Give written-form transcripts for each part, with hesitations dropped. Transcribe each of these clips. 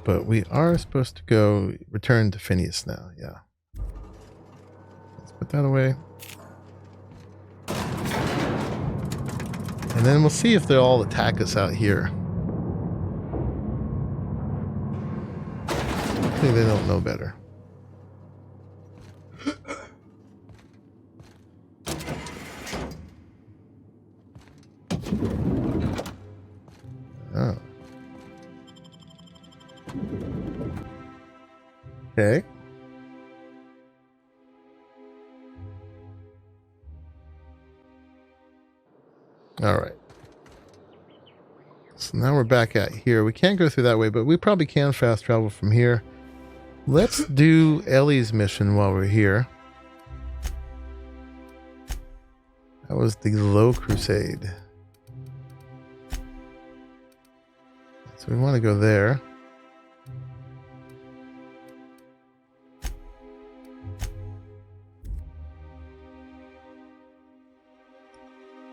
but we are supposed to go return to Phineas now. Yeah. Let's put that away. And then we'll see if they'll all attack us out here. Hopefully they don't know better. Oh. Okay. All right. So now we're back at here. We can't go through that way, but we probably can fast travel from here. Let's do Ellie's mission while we're here. That was the Low Crusade. So we want to go there.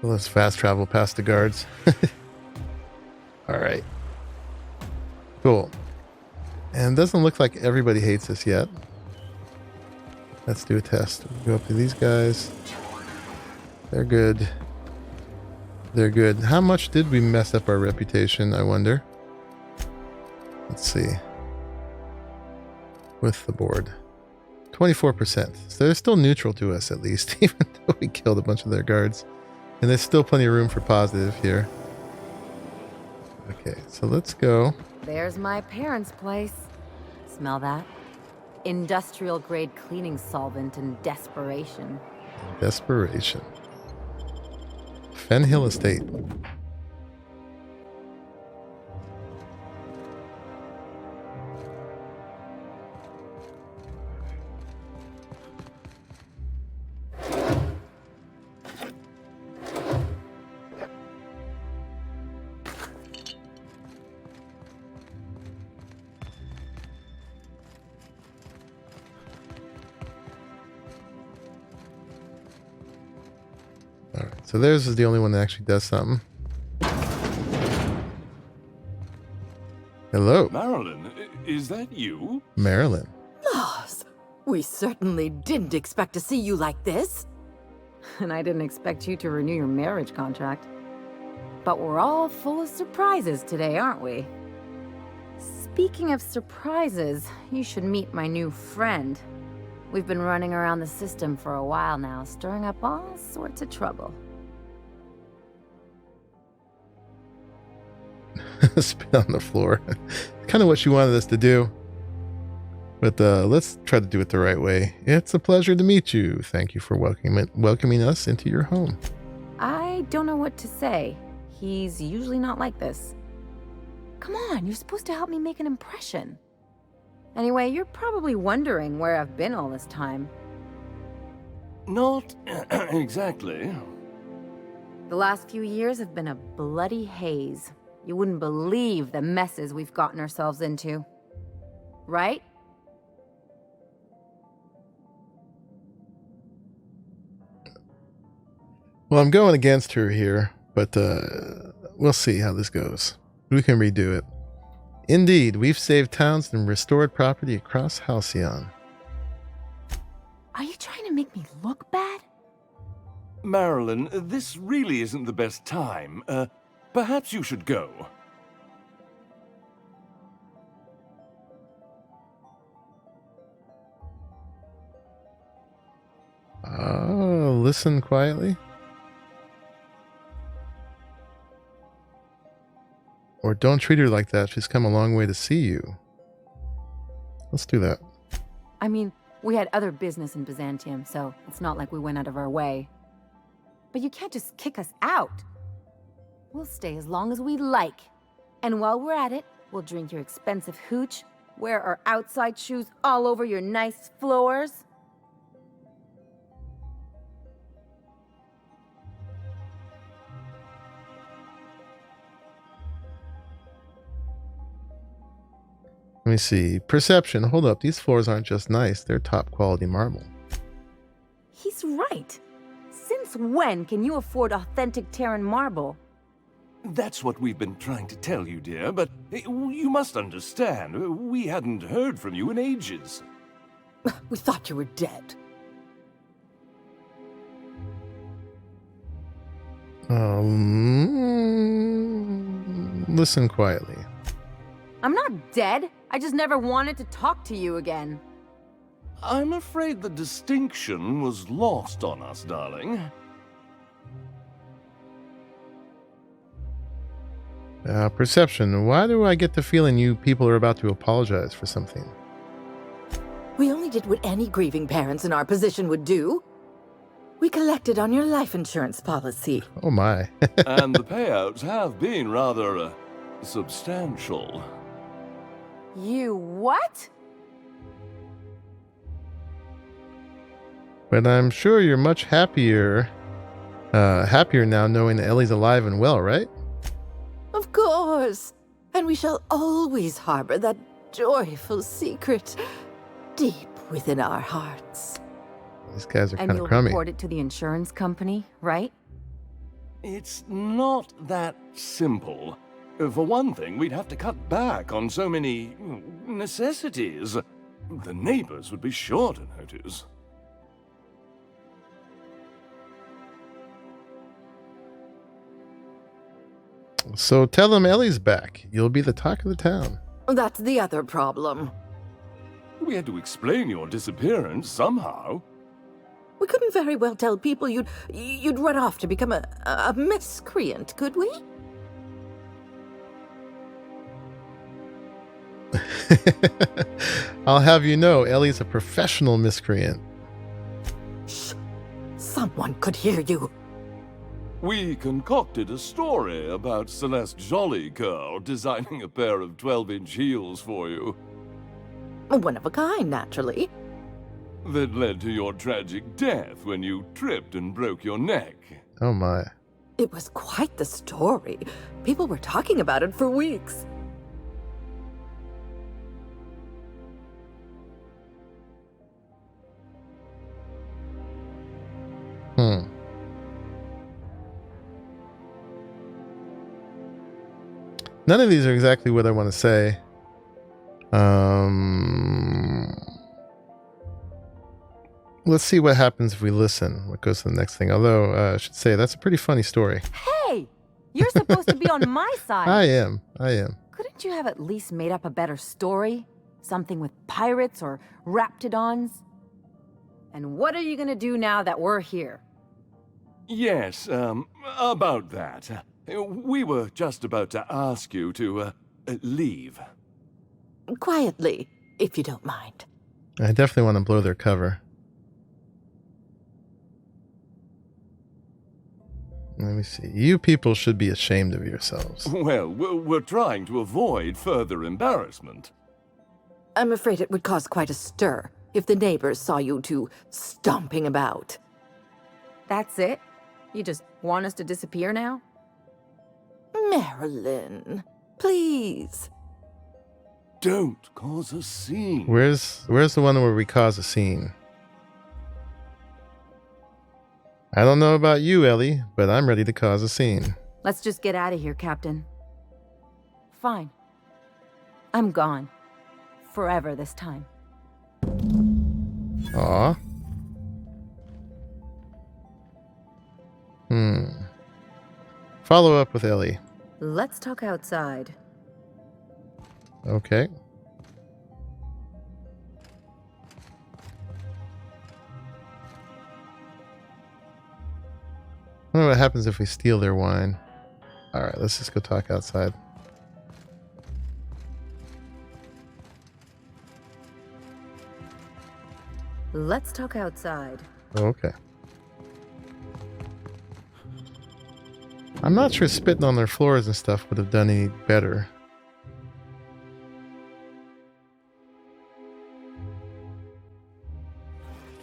Well, let's fast travel past the guards. All right. Cool. And it doesn't look like everybody hates us yet. Let's do a test. We'll go up to these guys. They're good. They're good. How much did we mess up our reputation, I wonder? Let's see. With the board. 24%. So they're still neutral to us at least, even though we killed a bunch of their guards. And there's still plenty of room for positive here. Okay, so let's go. There's my parents' place. Smell that? Industrial grade cleaning solvent and desperation. Desperation. Fen Hill Estate. Alright, so theirs is the only one that actually does something. Hello. Marilyn, is that you? Marilyn. Lars, we certainly didn't expect to see you like this. And I didn't expect you to renew your marriage contract. But we're all full of surprises today, aren't we? Speaking of surprises, you should meet my new friend. We've been running around the system for a while now, stirring up all sorts of trouble. Spit on the floor. Kind of what she wanted us to do. But let's try to do it the right way. It's a pleasure to meet you. Thank you for welcoming us into your home. I don't know what to say. He's usually not like this. Come on, you're supposed to help me make an impression. Anyway, you're probably wondering where I've been all this time. Not exactly. The last few years have been a bloody haze. You wouldn't believe the messes we've gotten ourselves into. Right? Well, I'm going against her here, but we'll see how this goes. We can redo it. Indeed, we've saved towns and restored property across Halcyon. Are you trying to make me look bad? Marilyn, this really isn't the best time. Perhaps you should go. Oh, listen quietly. Or don't treat her like that. She's come a long way to see you. Let's do that. I mean, we had other business in Byzantium, so it's not like we went out of our way. But you can't just kick us out. We'll stay as long as we like. And while we're at it, we'll drink your expensive hooch, wear our outside shoes all over your nice floors. Let me see. Perception. Hold up. These floors aren't just nice. They're top quality marble. He's right. Since when can you afford authentic Terran marble? That's what we've been trying to tell you, dear, but You must understand, we hadn't heard from you in ages. We thought you were dead. Listen quietly. I'm not dead. I just never wanted to talk to you again. I'm afraid the distinction was lost on us, darling. Perception. Why do I get the feeling you people are about to apologize for something? We only did what any grieving parents in our position would do. We collected on your life insurance policy. Oh my. And the payouts have been rather, substantial. You what? But I'm sure you're much happier now knowing that Ellie's alive and well, right? Of course. And we shall always harbor that joyful secret deep within our hearts. These guys are And kind you'll of crummy. report it to the insurance company, right? It's not that simple. For one thing, we'd have to cut back on so many necessities. The neighbors would be sure to notice. So tell them Ellie's back. You'll be the talk of the town. That's the other problem. We had to explain your disappearance somehow. We couldn't very well tell people you'd run off to become a miscreant, could we? I'll have you know, Ellie's a professional miscreant. Shh! Someone could hear you. We concocted a story about Celeste Jollycurl designing a pair of 12-inch heels for you. One of a kind, naturally. That led to your tragic death when you tripped and broke your neck. Oh my. It was quite the story. People were talking about it for weeks. None of these are exactly what I want to say. Let's see what happens if we listen. What goes to the next thing? Although, I should say, that's a pretty funny story. Hey! You're supposed to be on my side. I am. Couldn't you have at least made up a better story? Something with pirates or raptidons? And what are you gonna do now that we're here? Yes, about that. We were just about to ask you to, leave. Quietly, if you don't mind. I definitely want to blow their cover. Let me see. You people should be ashamed of yourselves. Well, we're trying to avoid further embarrassment. I'm afraid it would cause quite a stir if the neighbors saw you two stomping about. That's it? You just want us to disappear now? Marilyn, please. Don't cause a scene. Where's the one where we cause a scene? I don't know about you, Ellie, but I'm ready to cause a scene. Let's just get out of here, Captain. Fine. I'm gone. Forever this time. Aw. Follow up with Ellie. Let's talk outside. Okay. I wonder what happens if we steal their wine. Alright, let's just go talk outside. Let's talk outside. Okay. I'm not sure spitting on their floors and stuff would have done any better.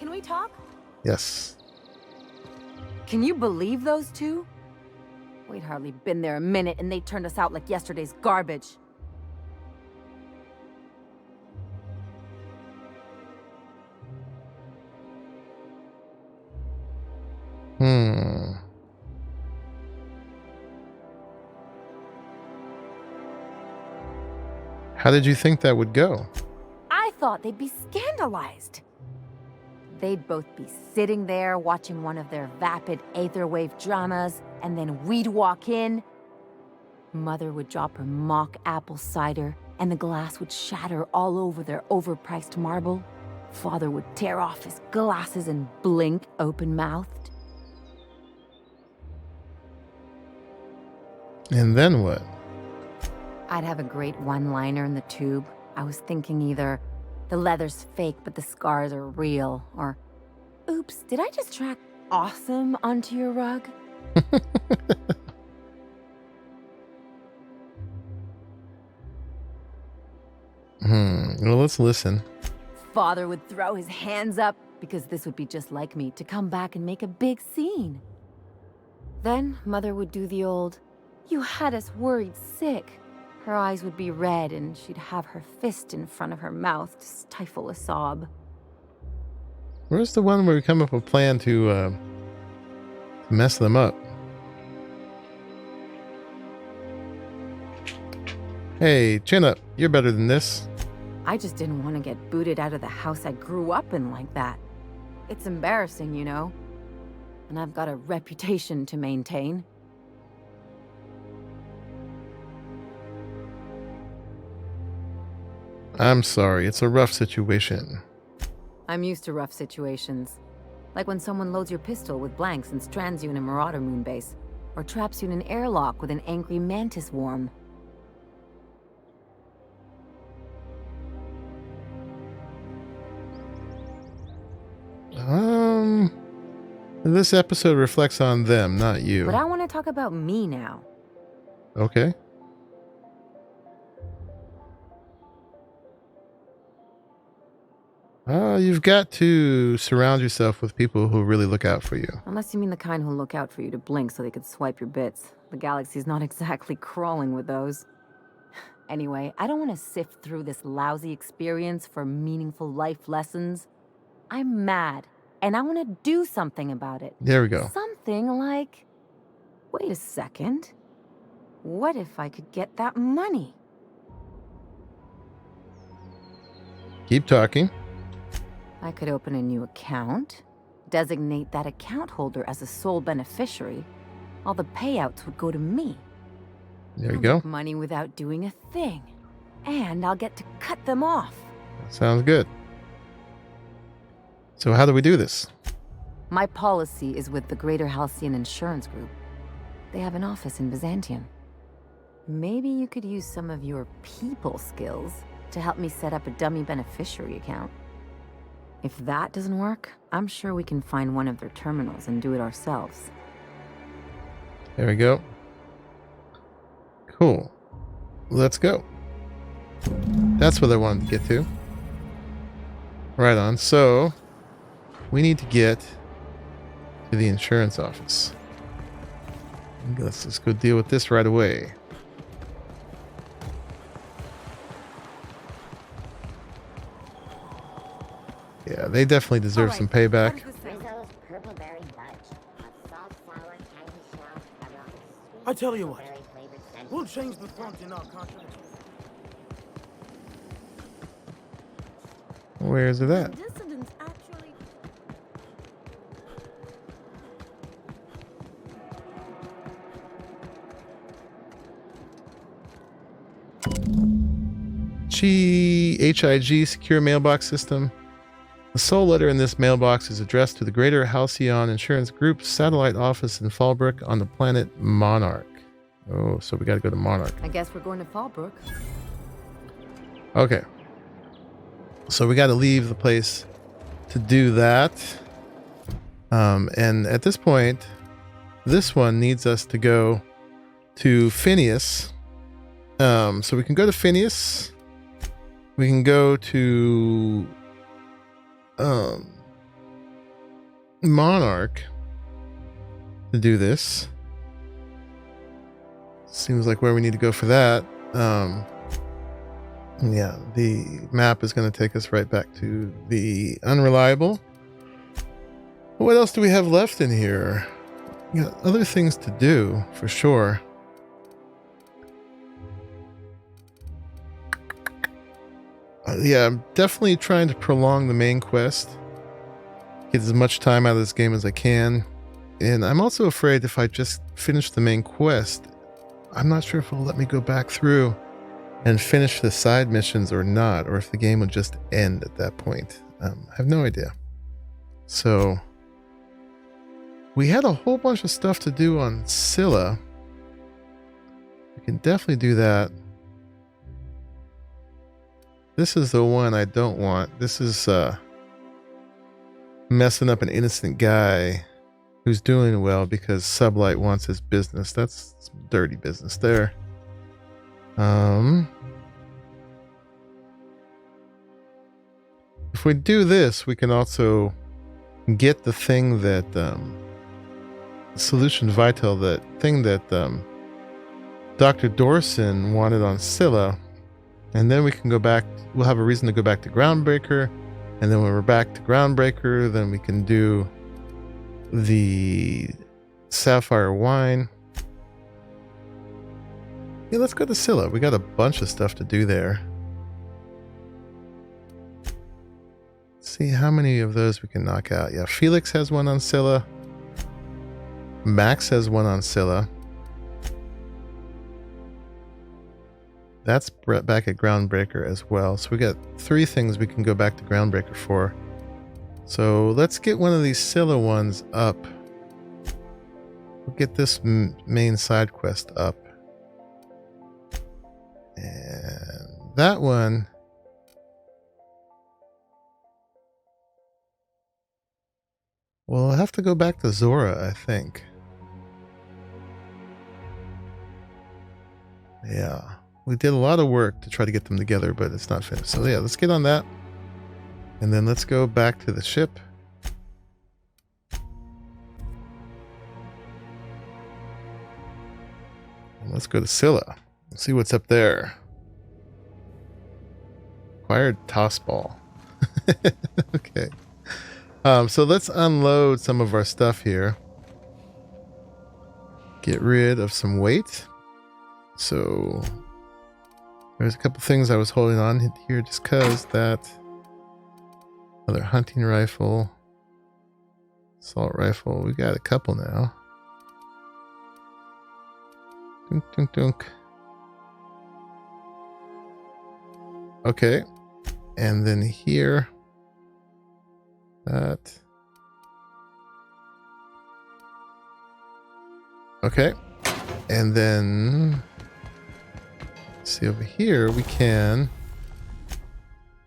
Can we talk? Yes. Can you believe those two? We'd hardly been there a minute and they turned us out like yesterday's garbage. How did you think that would go? I thought they'd be scandalized. They'd both be sitting there watching one of their vapid aetherwave dramas, and then we'd walk in. Mother would drop her mock apple cider, and the glass would shatter all over their overpriced marble. Father would tear off his glasses and blink open-mouthed. And then what? I'd have a great one-liner in the tube. I was thinking either, the leather's fake but the scars are real, or, oops, did I just track awesome onto your rug? Well, let's listen. Father would throw his hands up, because this would be just like me, to come back and make a big scene. Then Mother would do the old, "You had us worried sick." Her eyes would be red, and she'd have her fist in front of her mouth to stifle a sob. Where's the one where we come up with a plan to mess them up? Hey, chin up. You're better than this. I just didn't want to get booted out of the house I grew up in like that. It's embarrassing, you know. And I've got a reputation to maintain. I'm sorry. It's a rough situation. I'm used to rough situations. Like when someone loads your pistol with blanks and strands you in a Marauder moon base, or traps you in an airlock with an angry mantis worm. This episode reflects on them, not you. But I want to talk about me now. Okay. You've got to surround yourself with people who really look out for you. Unless you mean the kind who'll look out for you to blink so they could swipe your bits. The galaxy's not exactly crawling with those. Anyway, I don't want to sift through this lousy experience for meaningful life lessons. I'm mad, and I want to do something about it. There we go. Something like... Wait a second. What if I could get that money? Keep talking. I could open a new account, designate that account holder as a sole beneficiary. All the payouts would go to me. There you I'll go. make money without doing a thing. And I'll get to cut them off. Sounds good. So how do we do this? My policy is with the Greater Halcyon Insurance Group. They have an office in Byzantium. Maybe you could use some of your people skills to help me set up a dummy beneficiary account. If that doesn't work, I'm sure we can find one of their terminals and do it ourselves. There we go. Cool. Let's go. That's what I wanted to get to. Right on. So, we need to get to the insurance office. Let's just go deal with this right away. Yeah, they definitely deserve some payback. I tell you what, we'll change the font in our contract. Where's it at? Dissidents actually... G secure mailbox system. The sole letter in this mailbox is addressed to the Greater Halcyon Insurance Group's satellite office in Fallbrook on the planet Monarch. Oh, so we got to go to Monarch. I guess we're going to Fallbrook. Okay. So we got to leave the place to do that. And at this point, this one needs us to go to Phineas. So we can go to Phineas. We can go to Monarch to do this. Seems like where we need to go for that. Yeah, the map is going to take us right back to the Unreliable. What else do we have left in here? We got other things to do, for sure. Yeah, I'm definitely trying to prolong the main quest. Get as much time out of this game as I can. And I'm also afraid if I just finish the main quest, I'm not sure if it'll let me go back through and finish the side missions or not, or if the game will just end at that point. I have no idea. So, we had a whole bunch of stuff to do on Scylla. We can definitely do that. This is the one I don't want. This is messing up an innocent guy who's doing well because Sublight wants his business. That's some dirty business there. If we do this, we can also get the thing that Solution Vital, that thing that Dr. Dorson wanted on Scylla, and then we can go back. We'll have a reason to go back to Groundbreaker, and then when we're back to Groundbreaker, then we can do the Sapphire Wine. Yeah, let's go to Scylla. We got a bunch of stuff to do there. Let's see how many of those we can knock out. Yeah, Felix has one on Scylla. Max has one on Scylla. That's back at Groundbreaker as well. So we got 3 things we can go back to Groundbreaker for. So let's get one of these Scylla ones up. We'll get this main side quest up. And that one... Well, I'll have to go back to Zora, I think. Yeah. We did a lot of work to try to get them together, but it's not finished. So yeah, let's get on that. And then let's go back to the ship. And let's go to Scylla. Let's see what's up there. Acquired toss ball. Okay. So let's unload some of our stuff here. Get rid of some weight. So there's a couple things I was holding on here just because that. Another hunting rifle. Assault rifle. We got a couple now. Dunk, dunk, dunk. Okay. And then here. That. Okay. And then see over here we can,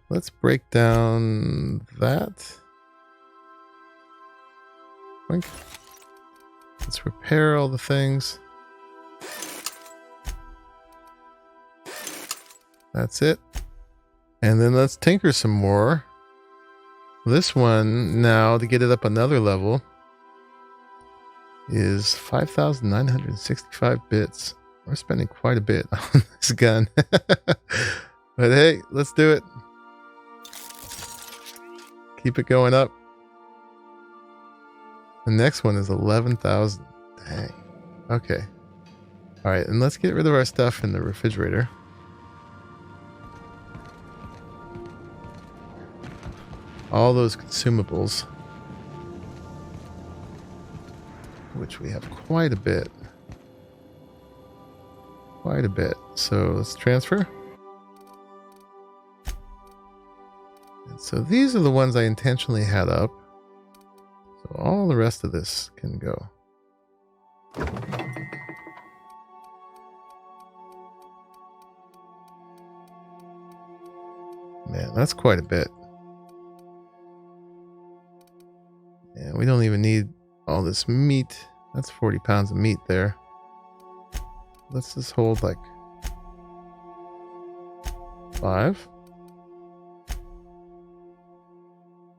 let's break down that. Let's repair all the things. That's it. And then let's tinker some more. This one now, to get it up another level, is 5,965 bits. We're spending quite a bit on this gun. But hey, let's do it. Keep it going up. The next one is 11,000. Dang. Okay. All right, and let's get rid of our stuff in the refrigerator. All those consumables, which we have quite a bit. Quite a bit. So let's transfer. And so these are the ones I intentionally had up. So all the rest of this can go. Man, that's quite a bit. And we don't even need all this meat. That's 40 pounds of meat there. Let's just hold like 5.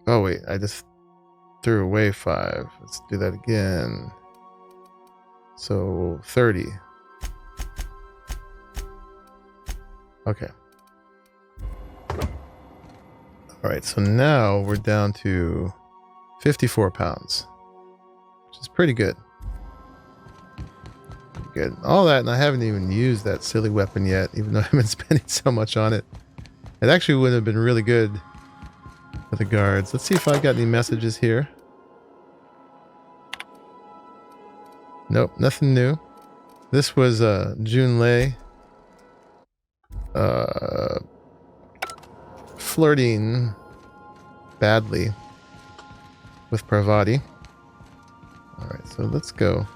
Oh wait, I just threw away 5. Let's do that again. So 30. Okay. All right, so now we're down to 54 pounds, which is pretty good. Good. All that, and I haven't even used that silly weapon yet, even though I've been spending so much on it. It actually would have been really good for the guards. Let's see if I got any messages here. Nope, nothing new. This was June Lei flirting badly with Parvati. Alright, so let's go.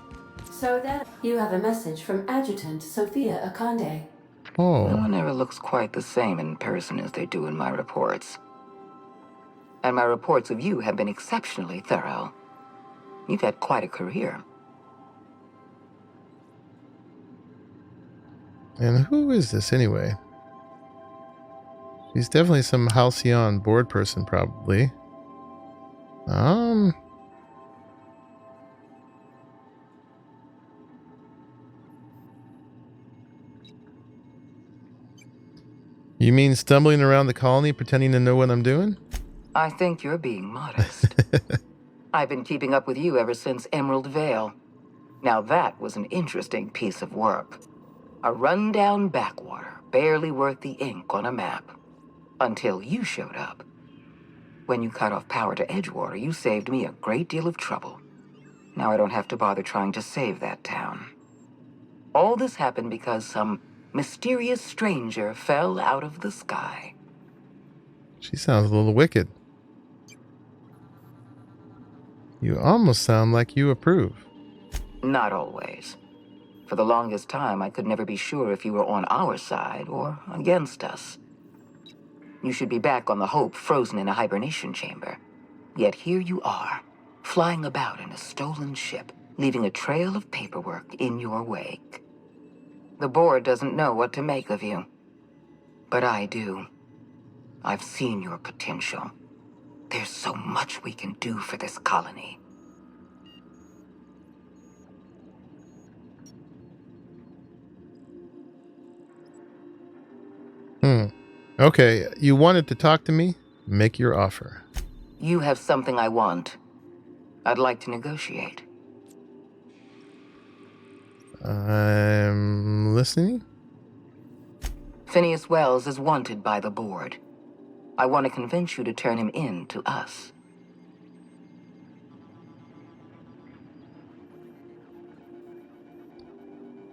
So that you have a message from Adjutant Sophia Akande. Oh. No one ever looks quite the same in person as they do in my reports. And my reports of you have been exceptionally thorough. You've had quite a career. And who is this anyway? She's definitely some Halcyon board person, probably. You mean stumbling around the colony pretending to know what I'm doing? I think you're being modest. I've been keeping up with you ever since Emerald Vale. Now that was an interesting piece of work. A rundown backwater, barely worth the ink on a map. Until you showed up. When you cut off power to Edgewater, you saved me a great deal of trouble. Now I don't have to bother trying to save that town. All this happened because some mysterious stranger fell out of the sky. She sounds a little wicked. You almost sound like you approve. Not always. For the longest time, I could never be sure if you were on our side or against us. You should be back on the Hope, frozen in a hibernation chamber. Yet here you are, flying about in a stolen ship, leaving a trail of paperwork in your wake. The board doesn't know what to make of you. But I do. I've seen your potential. There's so much we can do for this colony. Okay, you wanted to talk to me? Make your offer. You have something I want. I'd like to negotiate. I'm listening. Phineas Wells is wanted by the board. I want to convince you to turn him in to us.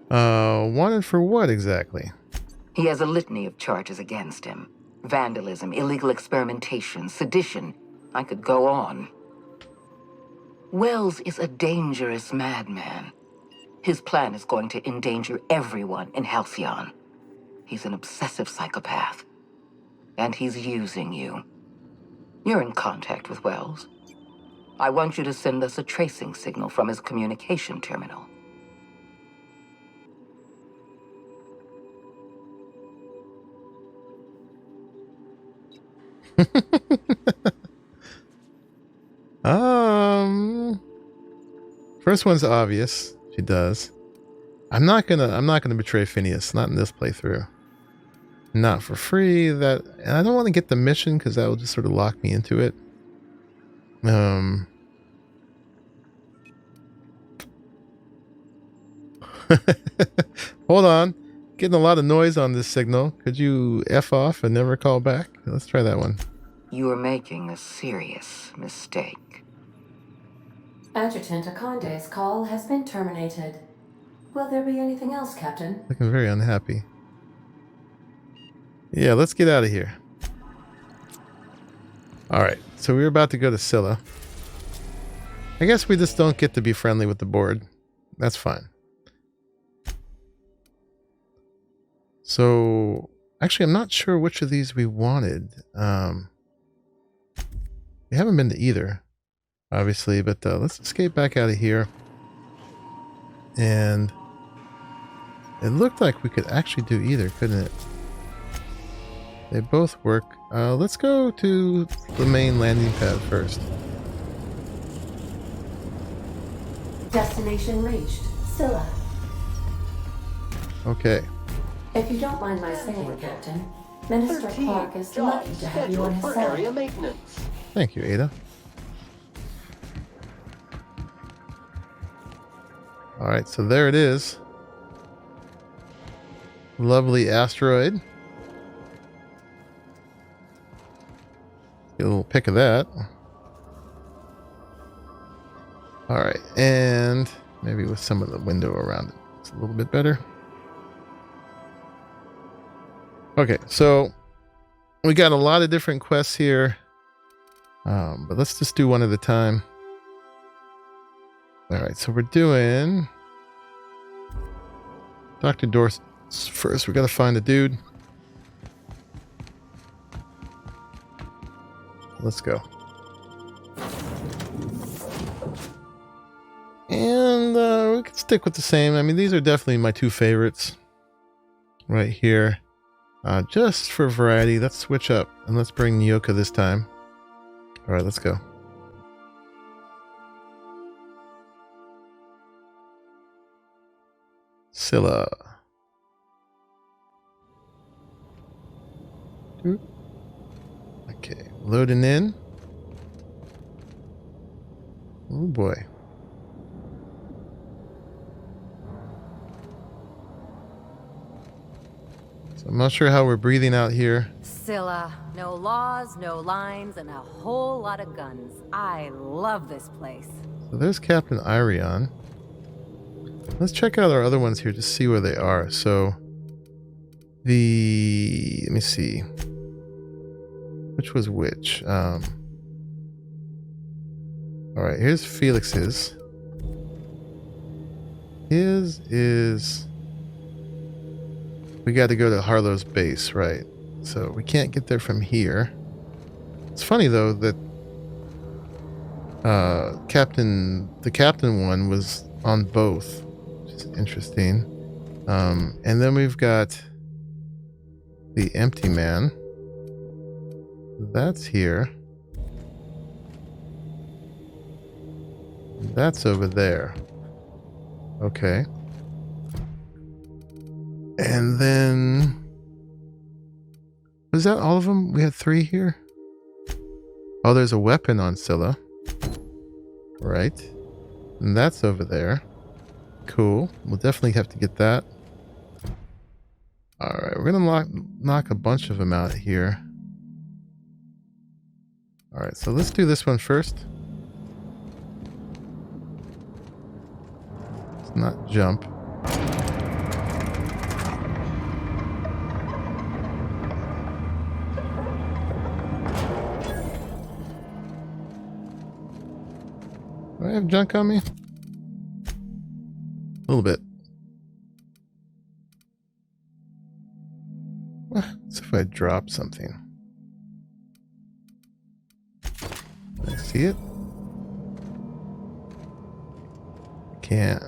Wanted for what exactly? He has a litany of charges against him. Vandalism, illegal experimentation, sedition. I could go on. Wells is a dangerous madman. His plan is going to endanger everyone in Halcyon. He's an obsessive psychopath. And he's using you. You're in contact with Wells. I want you to send us a tracing signal from his communication terminal. First one's obvious. She does. I'm not gonna betray Phineas. Not in this playthrough. Not for free. And I don't want to get the mission because that will just sort of lock me into it. Hold on. Getting a lot of noise on this signal. Could you F off and never call back? Let's try that one. You are making a serious mistake. Adjutant Akande's call has been terminated. Will there be anything else, Captain? Looking very unhappy. Yeah, let's get out of here. Alright, so we're about to go to Scylla. I guess we just don't get to be friendly with the board. That's fine. So, actually, I'm not sure which of these we wanted. We haven't been to either, obviously, but let's escape back out of here. And it looked like we could actually do either, couldn't it? They both work. Let's go to the main landing pad first. Destination reached. Scylla. Okay. If you don't mind my saying, Captain, Minister Clark is lucky to have you on his side. Thank you, Ada. Alright, so there it is. Lovely asteroid. Get a little pick of that. All right, and maybe with some of the window around it, it's a little bit better. Okay, so we got a lot of different quests here, but let's just do one at a time. All right, so we're doing Dr. Dorset's first. We got to find a dude. Let's go. And we can stick with the same. I mean, these are definitely my two favorites right here. Just for variety, let's switch up and let's bring Nyoka this time. All right, let's go. Scylla. Okay, loading in. Oh boy. So I'm not sure how we're breathing out here. Scylla, no laws, no lines, and a whole lot of guns. I love this place. So there's Captain Irion. Let's check out our other ones here to see where they are. So let me see. Which was which? All right, here's Felix's. His is... We got to go to Harlow's base, right? So we can't get there from here. It's funny, though, that the captain one was on both, which is interesting. And then we've got the empty man. That's here. That's over there. Okay. And then... Was that all of them? We had 3 here? Oh, there's a weapon on Scylla. Right. And that's over there. Cool. We'll definitely have to get that. Alright, we're gonna knock a bunch of them out here. Alright, so let's do this one first. Let's not jump. Do I have junk on me? A little bit. What's if I drop something? Can I see it? Can't.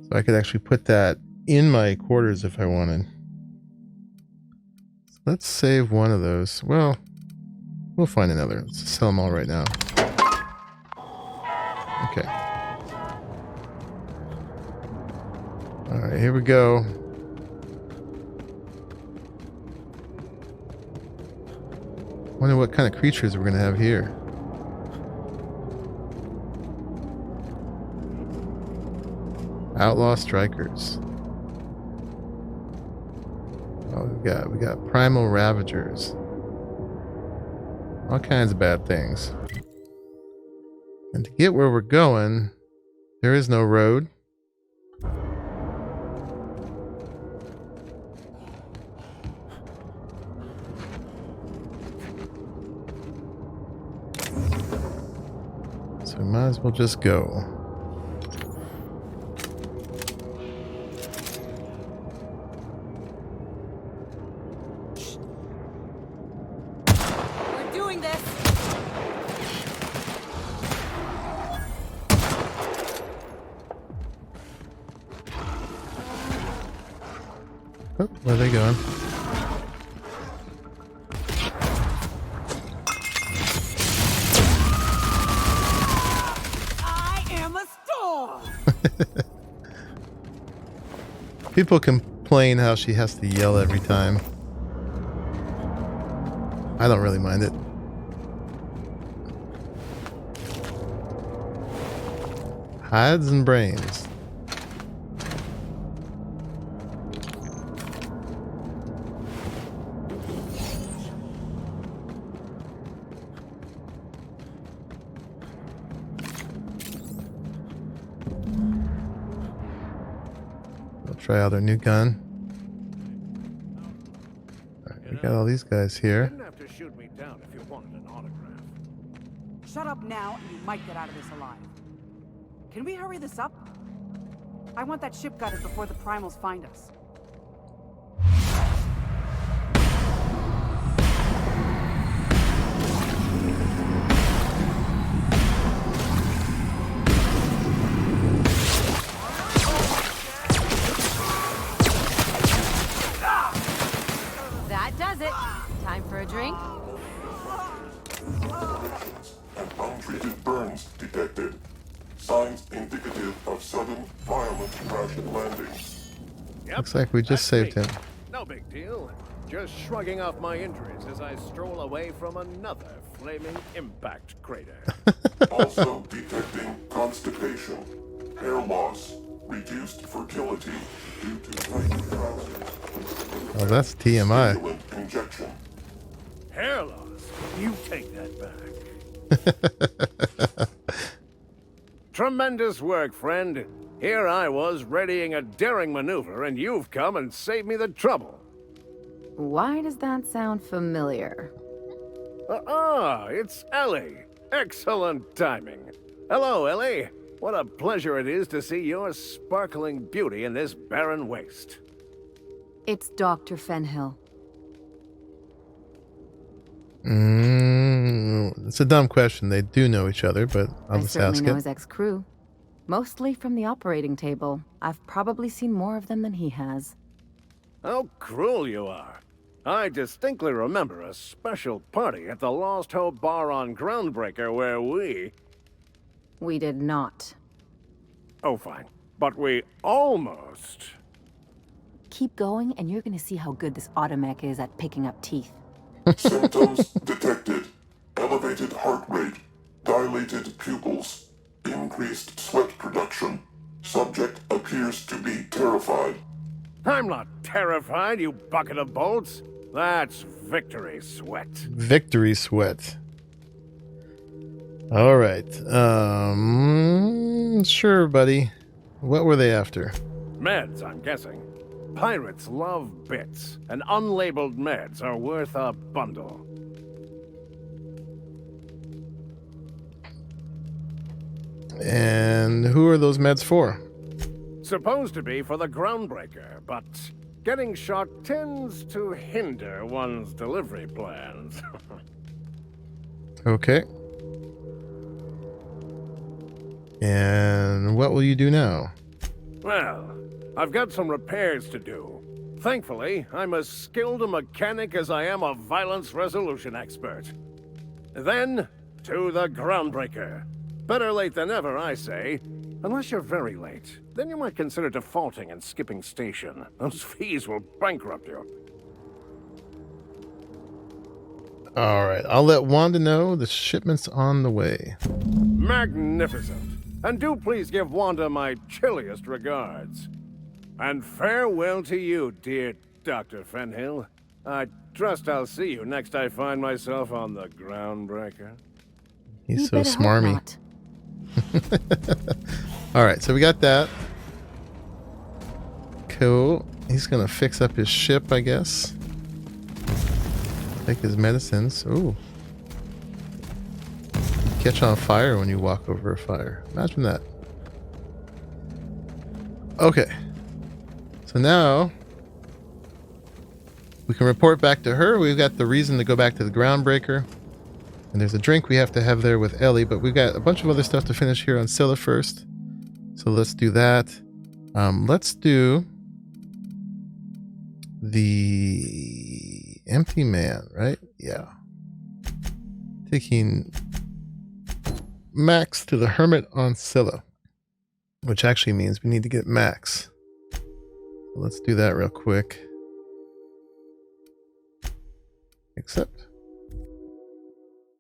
So I could actually put that in my quarters if I wanted. So let's save one of those. Well, we'll find another. Let's sell them all right now. Okay. Alright, here we go. Wonder what kind of creatures we're gonna have here. Outlaw strikers. Oh, we got primal ravagers. All kinds of bad things. And to get where we're going, there is no road. So we might as well just go. We're doing this! Oh, where are they going? People complain how she has to yell every time. I don't really mind it. Hides and brains. We'll try out our new gun. Alright, we got all these guys here. Didn't have to shoot me down if you wanted an autograph. Shut up now, and you might get out of this alive. Can we hurry this up? I want that ship gutted before the primals find us. That does it. Time for a drink? And untreated burns detected. Signs indicative of sudden, violent crash landing. Yep, Looks like we just saved him. No big deal. Just shrugging off my injuries as I stroll away from another flaming impact crater. Also detecting constipation, hair loss, reduced fertility due to tight trousers. Oh, that's TMI. Stimulant injection. Hair loss? You take that back. Tremendous work, friend. Here I was readying a daring maneuver, and you've come and saved me the trouble. Why does that sound familiar? It's Ellie. Excellent timing. Hello, Ellie. What a pleasure it is to see your sparkling beauty in this barren waste. It's Dr. Fenhill. It's a dumb question. They do know each other, but I'll I just certainly ask know it. his ex-crew. Mostly from the operating table. I've probably seen more of them than he has. How cruel you are. I distinctly remember a special party at the Lost Hope Bar on Groundbreaker where we... We did not. Oh, fine. But we almost... Keep going, and you're gonna see how good this automech is at picking up teeth. Symptoms detected. Elevated heart rate, dilated pupils, increased sweat production. Subject appears to be terrified. I'm not terrified, you bucket of bolts. That's victory sweat. Victory sweat. All right. Sure, buddy. What were they after? Meds, I'm guessing. Pirates love bits, and unlabeled meds are worth a bundle. And who are those meds for? Supposed to be for the Groundbreaker, but getting shot tends to hinder one's delivery plans. Okay. And what will you do now? Well, I've got some repairs to do. Thankfully, I'm as skilled a mechanic as I am a violence resolution expert. Then, to the Groundbreaker. Better late than never, I say. Unless you're very late. Then you might consider defaulting and skipping station. Those fees will bankrupt you. All right. I'll let Wanda know the shipment's on the way. Magnificent. And do please give Wanda my chilliest regards. And farewell to you, dear Dr. Fenhill. I trust I'll see you next I find myself on the Groundbreaker. He's You so better hope smarmy. not. All right, so we got that. Cool. He's gonna fix up his ship, I guess. Take his medicines. Ooh. Catch on fire when you walk over a fire. Imagine that. Okay. So now we can report back to her. We've got the reason to go back to the Groundbreaker. And there's a drink we have to have there with Ellie, but we've got a bunch of other stuff to finish here on Scylla first. So let's do that. Let's do the empty man, right? Yeah. Taking Max to the Hermit on Scylla, which actually means we need to get Max. Let's do that real quick. Accept.